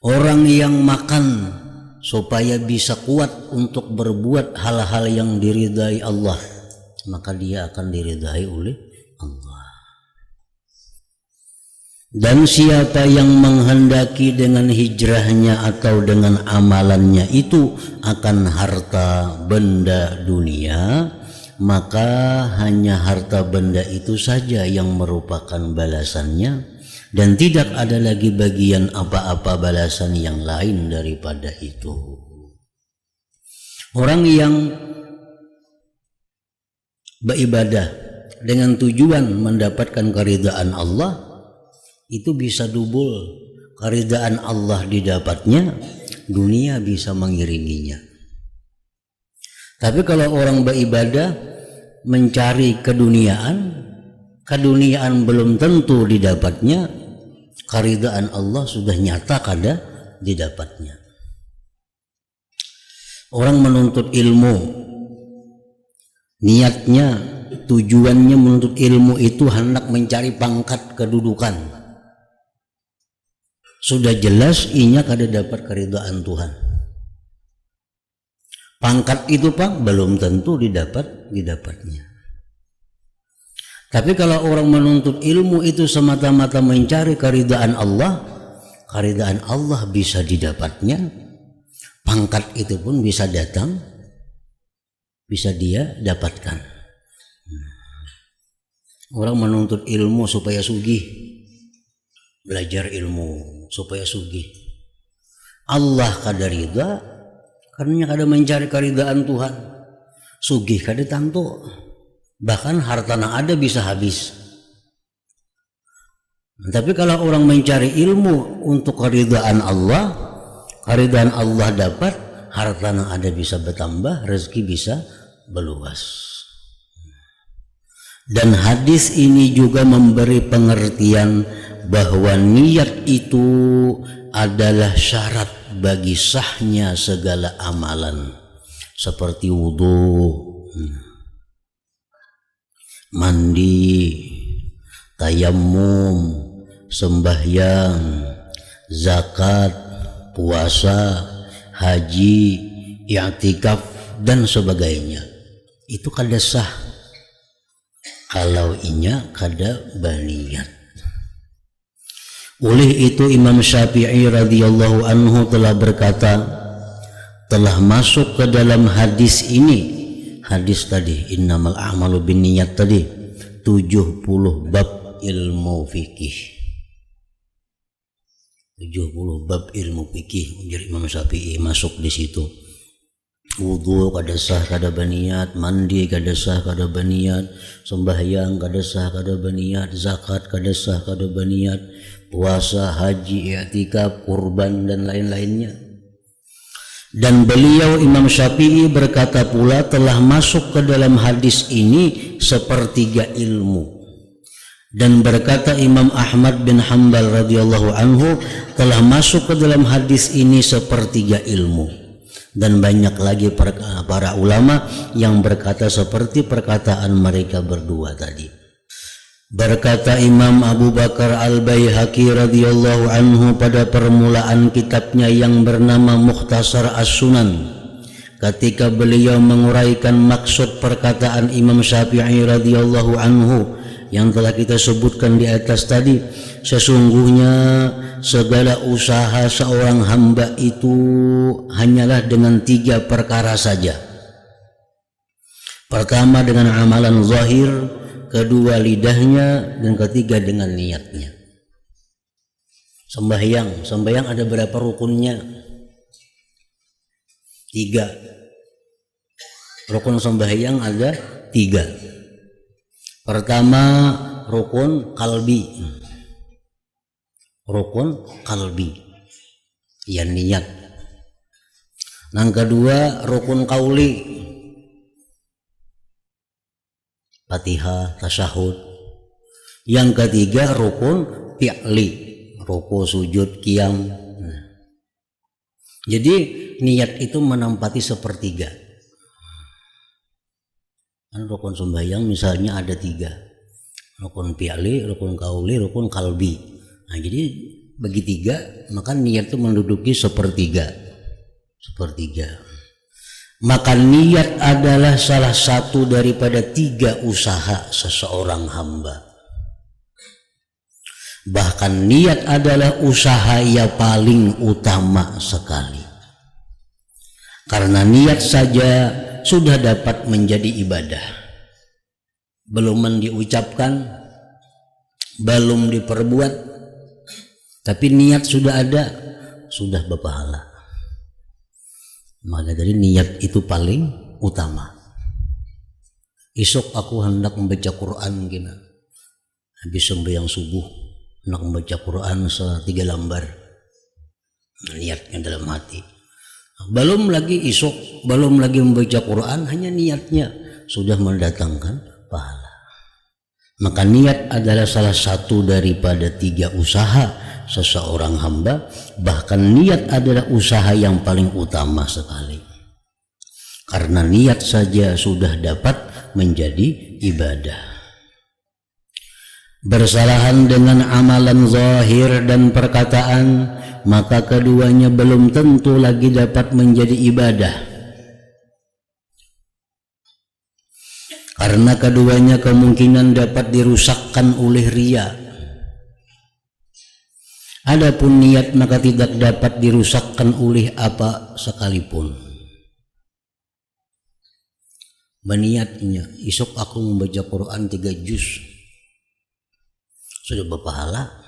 Orang yang makan supaya bisa kuat untuk berbuat hal-hal yang diridai Allah, maka dia akan diridai oleh Allah. Dan siapa yang menghendaki dengan hijrahnya atau dengan amalannya itu akan harta benda dunia, maka hanya harta benda itu saja yang merupakan balasannya, dan tidak ada lagi bagian apa-apa balasan yang lain daripada itu. Orang yang beribadah dengan tujuan mendapatkan keridaan Allah itu bisa double, keridaan Allah didapatnya, dunia bisa mengiringinya. Tapi kalau orang beribadah mencari keduniaan, keduniaan belum tentu didapatnya, keridaan Allah sudah nyata kada didapatnya. Orang menuntut ilmu, niatnya, tujuannya menuntut ilmu itu hendak mencari pangkat kedudukan, sudah jelas inya kada dapat keridaan Tuhan. Pangkat itu Pak belum tentu didapatnya. Tapi kalau orang menuntut ilmu itu semata-mata mencari keridaan Allah bisa didapatnya. Pangkat itu pun bisa datang, bisa dia dapatkan. Orang menuntut ilmu supaya sugih, belajar ilmu supaya sugih. Allah kada ridha karena kada mencari keridaan Tuhan. Sugih kada tantu. Bahkan harta yang ada bisa habis. Tapi kalau orang mencari ilmu untuk keridaan Allah dapat, harta yang ada bisa bertambah, rezeki bisa meluas. Dan hadis ini juga memberi pengertian bahwa niat itu adalah syarat bagi sahnya segala amalan, seperti wudu, mandi, tayamum, sembahyang, zakat, puasa, haji, i'tikaf dan sebagainya. Itu kada sah kalau inya kada berniat. Oleh itu Imam Syafi'i radhiyallahu anhu telah berkata, telah masuk ke dalam hadis ini, hadis tadi innamal a'malu binniyat tadi, 70 bab ilmu fikih. 70 bab ilmu fikih ujar Imam Syafi'i masuk di situ. Wudu kada sah kada berniat, mandi kada sah kada berniat, sembahyang kada sah kada berniat, zakat kada sah kada berniat, puasa, haji, i'tikaf, kurban dan lain-lainnya. Dan beliau Imam Syafi'i berkata pula telah masuk ke dalam hadis ini sepertiga ilmu. Dan berkata Imam Ahmad bin Hanbal radhiyallahu anhu telah masuk ke dalam hadis ini sepertiga ilmu. Dan banyak lagi para ulama yang berkata seperti perkataan mereka berdua tadi. Berkata Imam Abu Bakar Al-Baihaqi radhiyallahu anhu pada permulaan kitabnya yang bernama Mukhtasar As-Sunan, ketika beliau menguraikan maksud perkataan Imam Syafi'i radhiyallahu anhu yang telah kita sebutkan di atas tadi, sesungguhnya segala usaha seorang hamba itu hanyalah dengan 3 perkara saja. Pertama dengan amalan zahir, kedua lidahnya, dan ketiga dengan niatnya. Sembahyang ada berapa rukunnya? 3. Rukun sembahyang ada 3. Pertama rukun kalbi. Ya niat. Yang kedua rukun kauli, Fatihah, tasyahud. Yang ketiga rukun fi'li, ruku, sujud, qiyam. Jadi niat itu menempati sepertiga. Rukun sembahyang misalnya ada 3, rukun fi'li, rukun kauli, rukun kalbi. Nah, jadi bagi 3 maka niat itu menduduki sepertiga. Maka niat adalah salah satu daripada 3 usaha seseorang hamba. Bahkan niat adalah usaha yang paling utama sekali. Karena niat saja sudah dapat menjadi ibadah. Belum diucapkan, belum diperbuat, tapi niat sudah ada, sudah berpahala. Maka dari niat itu paling utama. Esok aku hendak membaca Quran gina. Habis sembahyang subuh hendak membaca Quran 3 lembar. Niatnya dalam hati. Belum lagi esok, belum lagi membaca Quran, hanya niatnya sudah mendatangkan pahala. Maka niat adalah salah satu daripada 3 usaha seseorang hamba. Bahkan niat adalah usaha yang paling utama sekali. Karena niat saja sudah dapat menjadi ibadah. Bersalahan dengan amalan zahir dan perkataan, maka keduanya belum tentu lagi dapat menjadi ibadah. Karena keduanya kemungkinan dapat dirusakkan oleh riya. Adapun niat maka tidak dapat dirusakkan oleh apa sekalipun. Berniatnya, esok aku membaca Quran 3 juz, sudah berpahala.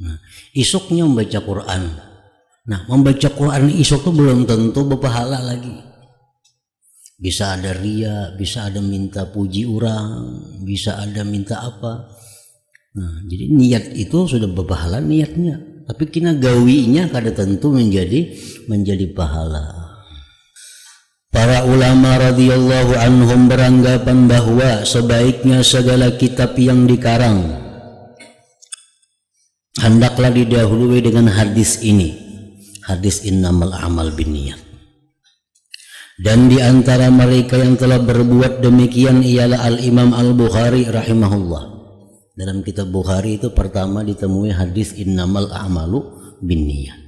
Nah, esoknya membaca Quran. Nah, membaca Quran esok itu belum tentu berpahala lagi. Bisa ada riya, bisa ada minta puji orang, bisa ada minta apa. Nah, jadi niat itu sudah berpahala niatnya, tapi kena gawinya kada tentu menjadi pahala. Para ulama radhiyallahu anhum beranggapan bahwa sebaiknya segala kitab yang dikarang hendaklah didahului dengan hadis ini, hadis innamal a'mal binniyat. Dan di antara mereka yang telah berbuat demikian ialah Al-Imam Al-Bukhari rahimahullah. Dalam kitab Bukhari itu pertama ditemui hadis innamal a'malu binniyat.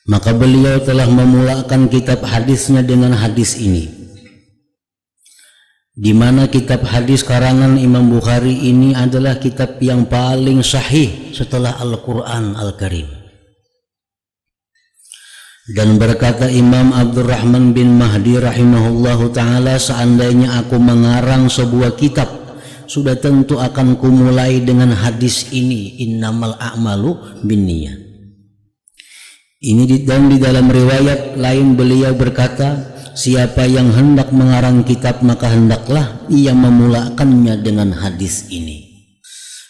Maka beliau telah memulakan kitab hadisnya dengan hadis ini, di mana kitab hadis karangan Imam Bukhari ini adalah kitab yang paling sahih setelah Al-Quran Al-Karim. Dan berkata Imam Abdurrahman bin Mahdi rahimahullahu ta'ala, seandainya aku mengarang sebuah kitab, sudah tentu akan kumulai dengan hadis ini, innamal a'malu binniyat. Ini dan di dalam riwayat lain beliau berkata, siapa yang hendak mengarang kitab maka hendaklah ia memulakannya dengan hadis ini.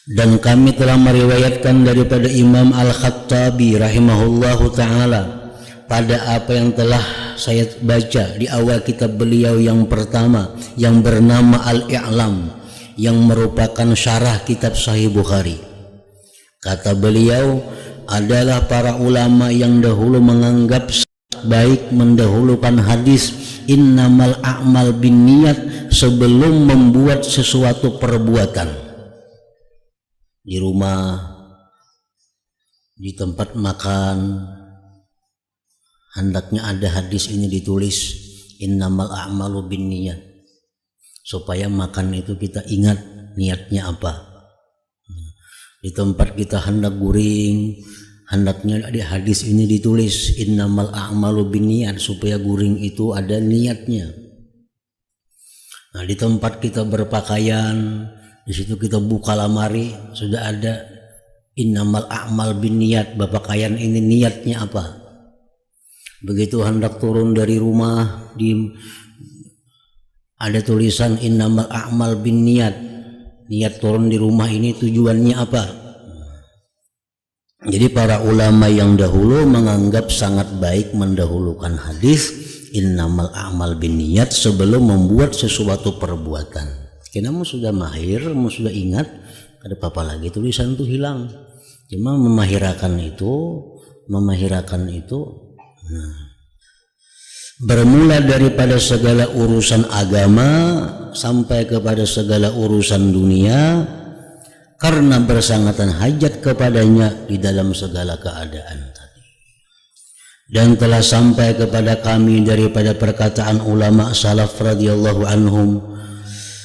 Dan kami telah meriwayatkan daripada Imam Al-Khattabi rahimahullahu ta'ala pada apa yang telah saya baca di awal kitab beliau yang pertama yang bernama Al-I'lam, yang merupakan syarah kitab Sahih Bukhari. Kata beliau, adalah para ulama yang dahulu menganggap baik mendahulukan hadis innamal a'mal binniyat sebelum membuat sesuatu perbuatan. Di rumah, di tempat makan, hendaknya ada hadis ini ditulis innamal a'malu binniyat, supaya makan itu kita ingat niatnya apa. Di tempat kita hendak guring, hendaknya di hadis ini ditulis innamal a'malu binniyat, supaya guring itu ada niatnya. Nah, di tempat kita berpakaian, di situ kita buka lemari, sudah ada innamal a'mal binniyat, pakaian ini niatnya apa. Begitu hendak turun dari rumah, ada tulisan innamal a'mal binniyat, niat turun di rumah ini tujuannya apa. Jadi para ulama yang dahulu menganggap sangat baik mendahulukan hadis innamal a'mal binniyat sebelum membuat sesuatu perbuatan. Karena mu sudah mahir, mu sudah ingat, ada apa lagi tulisan itu hilang. Cuma memahirakan itu. Nah, bermula daripada segala urusan agama sampai kepada segala urusan dunia, karena bersangatan hajat kepadanya di dalam segala keadaan tadi. Dan telah sampai kepada kami daripada perkataan ulama salaf radhiyallahu anhum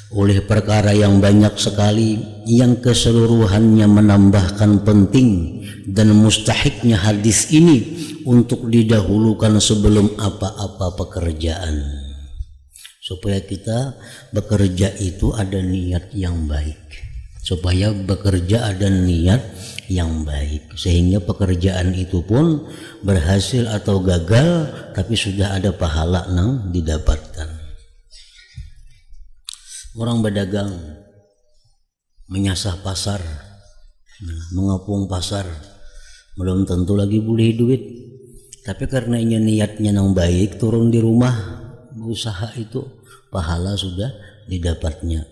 oleh perkara yang banyak sekali yang keseluruhannya menambahkan penting dan mustahiknya hadis ini untuk didahulukan sebelum apa-apa pekerjaan, supaya kita bekerja itu ada niat yang baik, sehingga pekerjaan itu pun berhasil atau gagal tapi sudah ada pahala yang didapatkan. Orang berdagang, menyasah pasar, mengepung pasar, belum tentu lagi boleh duit, tapi karena ini niatnya yang baik, turun di rumah usaha itu pahala sudah didapatnya.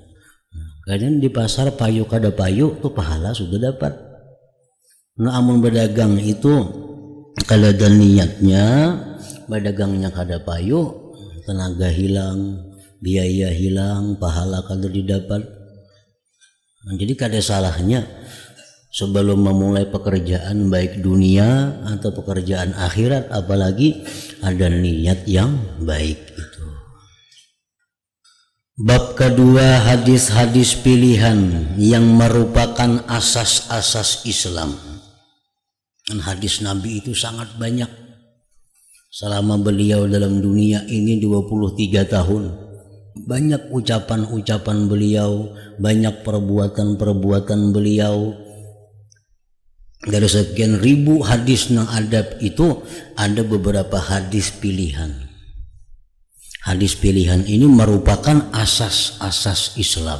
Kadang di pasar payu kada payu tuh pahala sudah dapat. Nah, amun berdagang itu kalau ada niatnya, berdagangnya kada payu, tenaga hilang, biaya hilang, pahala kada didapat. Nah, jadi kada salahnya sebelum memulai pekerjaan baik dunia atau pekerjaan akhirat, apalagi ada niat yang baik itu. Bab kedua, hadis-hadis pilihan yang merupakan asas-asas Islam. Dan hadis Nabi itu sangat banyak. Selama beliau dalam dunia ini 23 tahun. Banyak ucapan-ucapan beliau, banyak perbuatan-perbuatan beliau. Dari sekian ribu hadis yang adab itu ada beberapa hadis pilihan. Hadis pilihan ini merupakan asas-asas Islam,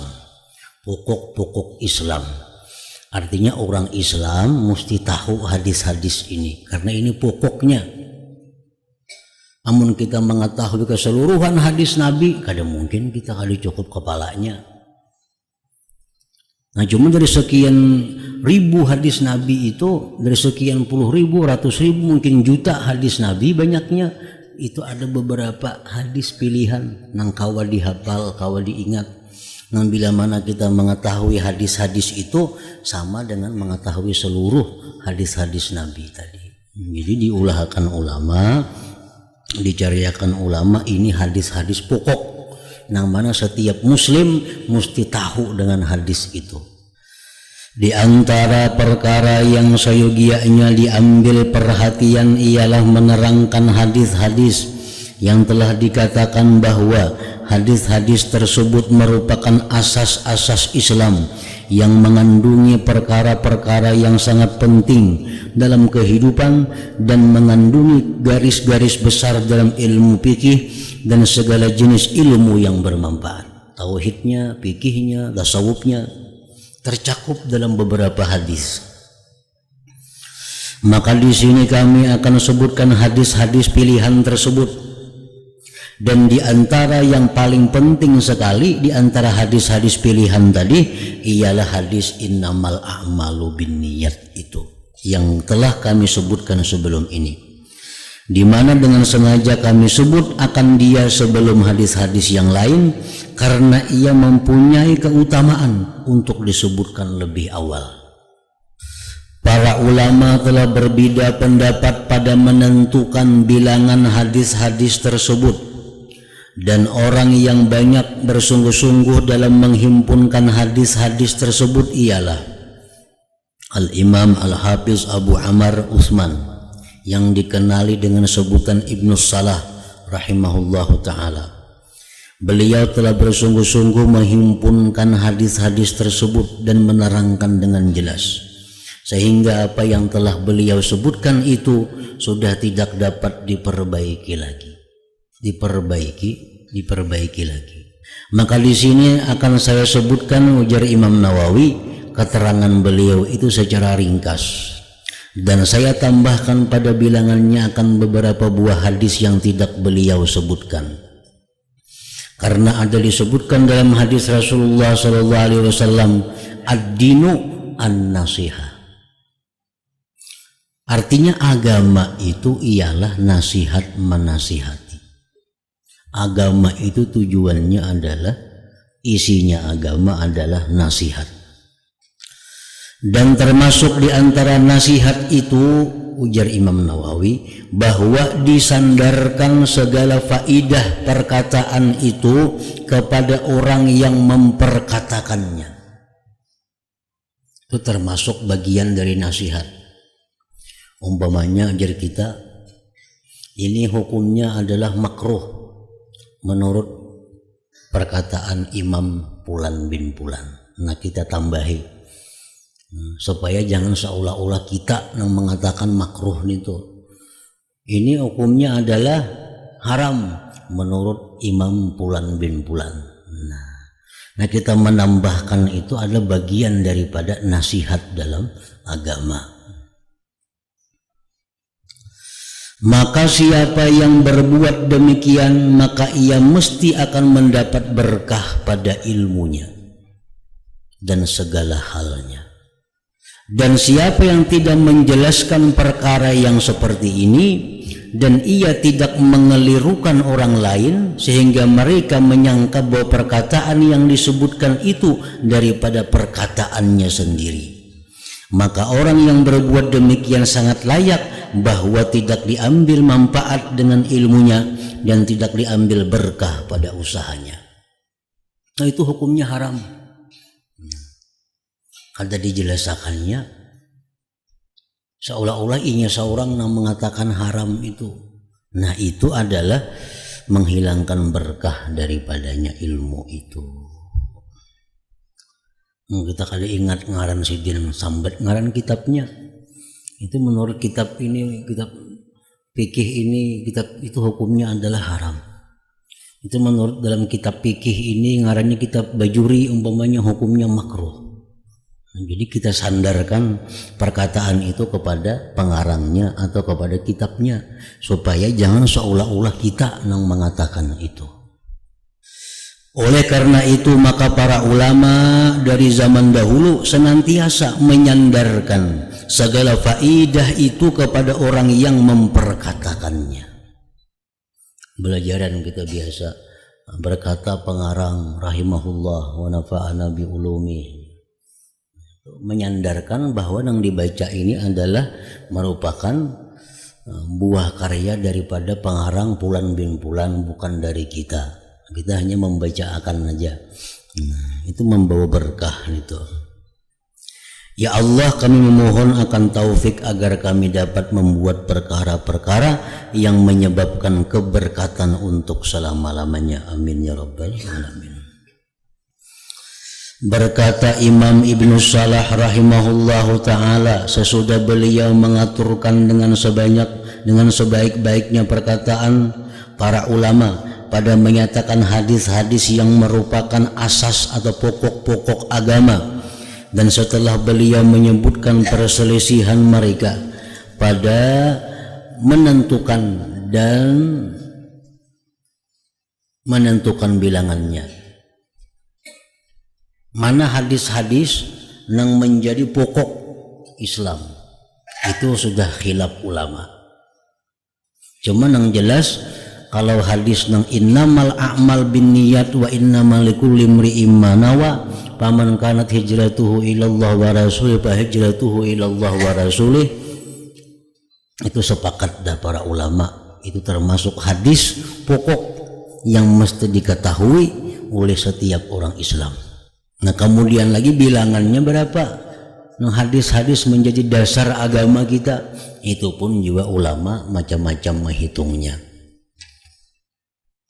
pokok-pokok Islam. Artinya orang Islam mesti tahu hadis-hadis ini karena ini pokoknya. Namun kita mengetahui keseluruhan hadis Nabi, kadang mungkin kita kali cukup kepalanya. Nah, cuma dari sekian ribu hadis Nabi itu, dari sekian puluh ribu, ratus ribu, mungkin juta hadis Nabi banyaknya, itu ada beberapa hadis pilihan nang kawa dihafal, kawa diingat. Nang bila mana kita mengetahui hadis-hadis itu sama dengan mengetahui seluruh hadis-hadis Nabi tadi. Jadi diulahkan ulama, dicariakan ulama, ini hadis-hadis pokok nang mana setiap muslim mesti tahu dengan hadis itu. Di antara perkara yang seyogianya diambil perhatian ialah menerangkan hadis-hadis yang telah dikatakan bahwa hadis-hadis tersebut merupakan asas-asas Islam yang mengandungi perkara-perkara yang sangat penting dalam kehidupan dan mengandungi garis-garis besar dalam ilmu fikih dan segala jenis ilmu yang bermanfaat. Tauhidnya, fikihnya, tasawufnya, tercakup dalam beberapa hadis. Maka di sini kami akan sebutkan hadis-hadis pilihan tersebut. Dan di antara yang paling penting sekali di antara hadis-hadis pilihan tadi ialah hadis innamal a'malu binniyat itu yang telah kami sebutkan sebelum ini, di mana dengan sengaja kami sebut akan dia sebelum hadis-hadis yang lain karena ia mempunyai keutamaan untuk disebutkan lebih awal. Para ulama telah berbeda pendapat pada menentukan bilangan hadis-hadis tersebut. Dan orang yang banyak bersungguh-sungguh dalam menghimpunkan hadis-hadis tersebut ialah Al-Imam Al-Hafiz Abu Amr Utsman yang dikenali dengan sebutan Ibnu Salah rahimahullahu ta'ala. Beliau telah bersungguh-sungguh menghimpunkan hadis-hadis tersebut dan menerangkan dengan jelas, sehingga apa yang telah beliau sebutkan itu sudah tidak dapat diperbaiki lagi. Diperbaiki lagi. Maka di sini akan saya sebutkan, ujar Imam Nawawi, keterangan beliau itu secara ringkas, dan saya tambahkan pada bilangannya akan beberapa buah hadis yang tidak beliau sebutkan. Karena ada disebutkan dalam hadis Rasulullah SAW, ad-dinu an-nasihah. Artinya agama itu ialah nasihat menasihati. Agama itu tujuannya adalah, isinya agama adalah nasihat. Dan termasuk di antara nasihat itu, ujar Imam Nawawi, bahwa disandarkan segala faidah perkataan itu kepada orang yang memperkatakannya. Itu termasuk bagian dari nasihat. Umpamanya ajar kita, ini hukumnya adalah makruh menurut perkataan Imam Fulan bin Fulan. Nah, kita tambahi supaya jangan seolah-olah kita yang mengatakan makruh itu. Ini hukumnya adalah haram menurut Imam Fulan bin Fulan. Nah, kita menambahkan itu adalah bagian daripada nasihat dalam agama. Maka siapa yang berbuat demikian, maka ia mesti akan mendapat berkah pada ilmunya dan segala halnya. Dan siapa yang tidak menjelaskan perkara yang seperti ini, dan ia tidak mengelirukan orang lain sehingga mereka menyangka bahwa perkataan yang disebutkan itu daripada perkataannya sendiri, maka orang yang berbuat demikian sangat layak bahwa tidak diambil manfaat dengan ilmunya dan tidak diambil berkah pada usahanya. Nah, itu hukumnya haram. Ada dijelasakannya seolah-olah inya seorang yang mengatakan haram itu. Nah, itu adalah menghilangkan berkah daripadanya ilmu itu. Kita kali ingat ngaran Sidin Sambat, ngaran kitabnya itu menurut kitab ini, kitab fikih ini, kitab itu hukumnya adalah haram. Itu menurut dalam kitab fikih ini ngarannya kitab Bajuri, umpamanya hukumnya makruh. Jadi kita sandarkan perkataan itu kepada pengarangnya atau kepada kitabnya supaya jangan seolah-olah kita yang mengatakan itu. Oleh karena itu maka para ulama dari zaman dahulu senantiasa menyandarkan segala faidah itu kepada orang yang memperkatakannya. Belajaran kita biasa berkata pengarang rahimahullah wa nafa'ana bi ulumi, menyandarkan bahwa yang dibaca ini adalah merupakan buah karya daripada pengarang Fulan bin Fulan, bukan dari kita. Kita hanya membaca akan saja. Itu membawa berkah itu. Ya Allah, kami memohon akan taufik agar kami dapat membuat perkara-perkara yang menyebabkan keberkatan untuk selama-lamanya. Amin ya rabbal alamin. Berkata Imam Ibnu Salah rahimahullahu ta'ala, sesudah beliau mengaturkan dengan sebaik-baiknya perkataan para ulama pada menyatakan hadis-hadis yang merupakan asas atau pokok-pokok agama, Dan setelah beliau menyebutkan perselisihan mereka pada menentukan dan menentukan bilangannya, mana hadis-hadis yang menjadi pokok Islam, itu sudah khilaf ulama. Cuman yang jelas kalau hadis nang innamal a'mal binniyat wa innamal likulli imri'in ma nawa faman kanat hijratuhu ilallah wa rasulih fa hijratuhu ilallah wa rasulih, itu sepakat dah para ulama, itu termasuk hadis pokok yang mesti diketahui oleh setiap orang Islam. Nah kemudian lagi bilangannya berapa? Nah, hadis-hadis menjadi dasar agama kita, itu pun juga ulama macam-macam menghitungnya.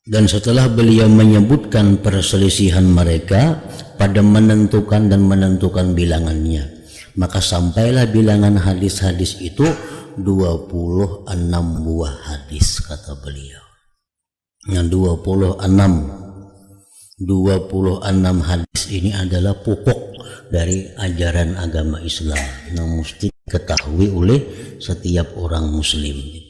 Dan setelah beliau menyebutkan perselisihan mereka pada menentukan dan menentukan bilangannya, maka sampailah bilangan hadis-hadis itu 26 buah hadis, kata beliau. Nah 26 hadis ini adalah pokok dari ajaran agama Islam yang mesti diketahui oleh setiap orang muslim.